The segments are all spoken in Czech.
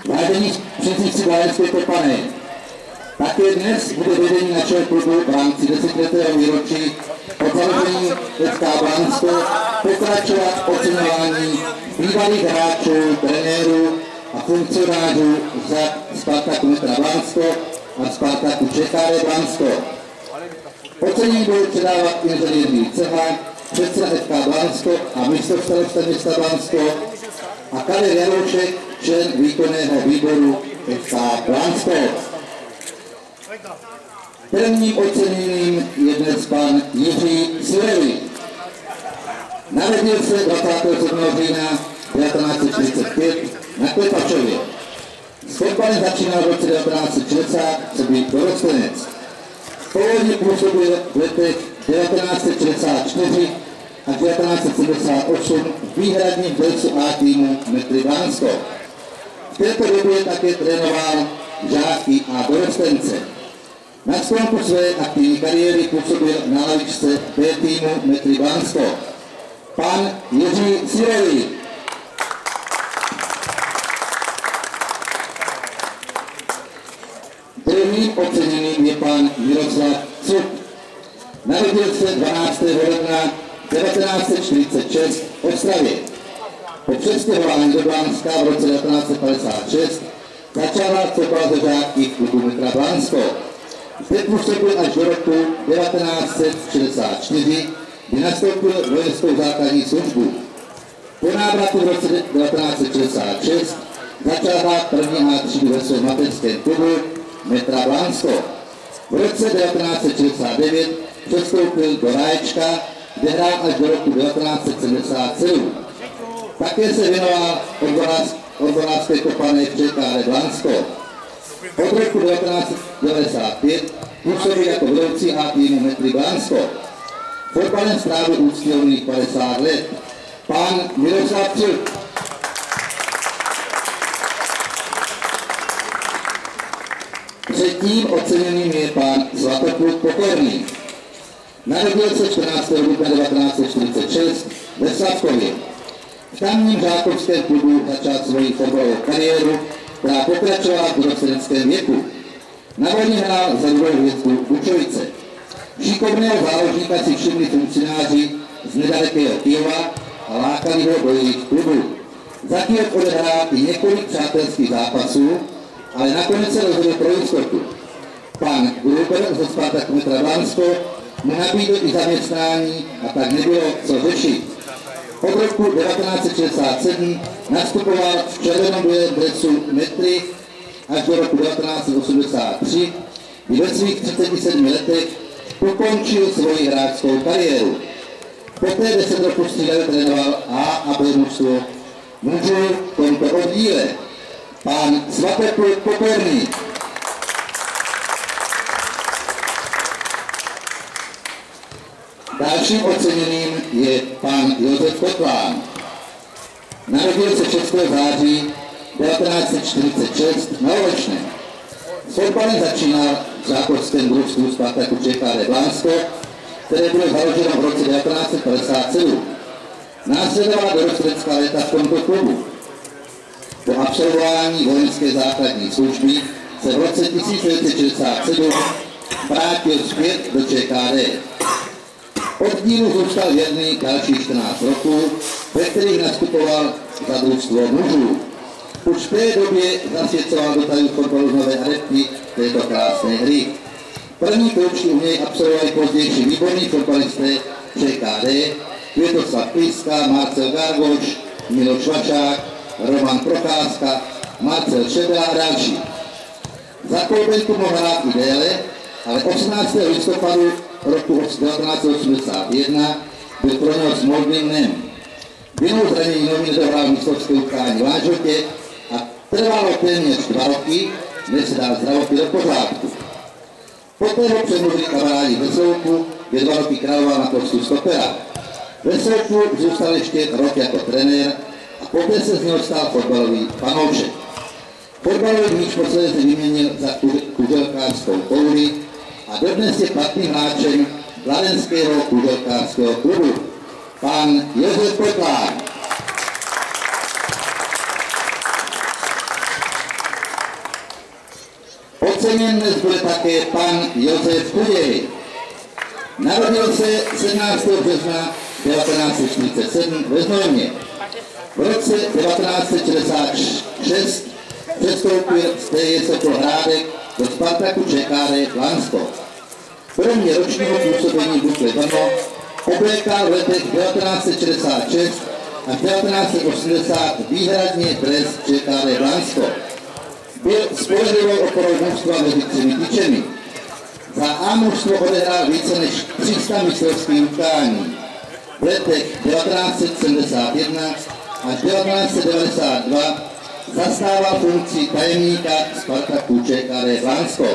Vážení příznivci Bláženské Topany, také dnes bude vedení našeho klubu v rámci 10letého výročí od založení FK Blansko pokračovat v oceňování bývalých hráčů, trenérů a funkcionářů za Spartaku Metra Blansko a Spartaku ČKD Blansko. Ocenění budou předávat inženýr Vík Cehák, předseda FK Blansko a místostarosta města Blansko a Karel Jaroušek, člen výkonného výboru FK Blansko. Prvním oceněným je dnes pan Jiří Silevi. Narodil se 27. října 1945 na Klepačově. S fotbalem začínal v roce 1960, co byl dorostenec. Původně působil v letech 1964 a 1978 v výhradním delcu A týmu Metry Blansko. V této době také trénoval žáky a dorostence. Na sklonku své aktivní kariéry působil na lavičce B týmu Metry Blansko. Pan Jiří Silevi. Druhým oceněným je pan Miroslav Cuk. Narodil se 12. ledna 1946 v Ostravě. Po přestěhování do Blanska v roce 1956 začal hrát fotbal ze žáky v klubu Metra Blansko. Zde působil až do roku 1964, kdy nastoupil vojenskou základní službu. Po návratu v roce 1966 začal hrát první A třídu ve svém mateřském klubu Metra Blansko. V roce 1969 přestoupil do Ráječka, kde hrál až do roku 1977. Také se věnoval odborářské kopané v ČKD Blansko. Od roku 1995 působil jako vedoucí A týmu Metry Blansko. Fotbalem strávil úctyhodných 50 let. Pan Miroslav Cuk. Třetím oceněným je pan Svatopluk Pokorný. Narodil se 14. dubna 1946 ve Slavkově. V tamním žákovském klubu začal svoji fotbalovou kariéru, která pokračovala v dorosteneckém věku. Na volně hrál za druhou hvězdu Bučovice. Šikovného záložníka si všimli funkcionáři z nedalekého Kyjova a lákali ho do jejich klubu. Za Kyjov odehrál i několik přátelských zápasů, ale nakonec se rozhodl pro jistotu. Pan Gruber ze Spartaku Metra Blansko mu nabídl i zaměstnání a tak nebylo co řešit. Od roku 1967 nastupoval v červenobílém dresu Metry až do roku 1983, kdy ve svých 37 letech ukončil svoji hráčskou kariéru. Poté 10 roků střídavě trénoval A a B mužstvo mužů v tomto oddíle. Pan Svatopluk Pokorný. Dalším oceněným je pan Josef Kotlán. Narodil se 6. září 1946 na Olečném. S fotbalem začínal v žákovském družstvu Spartaku ČKD Blansko, které bylo založeno v roce 1957. Následovala dorostenecká léta v tomto klubu. Po absolvování vojenské základní služby se v roce 1967 vrátil zpět do ČKD. Oddílu zůstal věrný dalších 14 roků, ve kterých nastupoval za družstvo mužů. Už v té době zasvěcoval do tajů fotbalu nové adepty této krásné hry. První kroučky u něj absolvovali pozdější výborní fotbalisté ČKD, Květoslav Píska, Marcel Gargoš, Miloš Vašák, Roman Procházka, Marcel Šebela a další. Za Kolbenku mohl hrát i déle, ale 18. listopadu roku 1981 byl pro něho smolným dnem. Vinou zranění nohy nedohrál mistrovské utkání v Lážotě a trvalo téměř 2 roky, než se dal zdravotně do pořádku. Poté ho přemluvili kamarádi Veselku, kde 2 roky královal na postu stopera. Veselku zůstal ještě rok jako trenér a poté se z něho stal fotbalový fanoušek. Fotbalový míč posledně se vyměnil za kuželkářskou kouli a dodnes je platným hráčem Kladenského kuželkářského klubu. Pan Josef Kotlár. Oceněn dnes bude také pan Josef Kuděj. Narodil se 17. března 1947 ve Znojmě. V roce 1966 přestoupil z TJ Sokol Hrádek do Spartaku ČKR Blansko. Kromě ročního působení Bukle Brno oblékal v letech 1966 až 1980 výhradně dres ČKR Blansko. Byl spolehlivou oporou mužstva mezi třemi tyčemi. Za A mužstvo odehrál více než 300 mistrovských utkání. V letech 1971 až 1992 zastával funkci tajemníka Spartaku ČKR Blansko.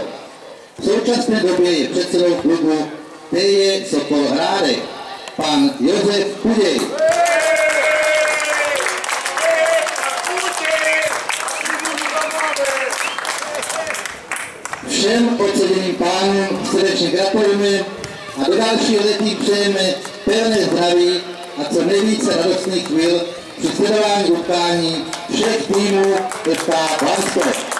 V současné době je předsedou klubu TJ Sokol Hrádek, pan Josef Kuděj. Všem oceněným pánům srdečně gratulujeme a do dalších letí přejeme pevné zdraví a co nejvíce radostných chvil při sledování utkání všech týmů FK Blansko.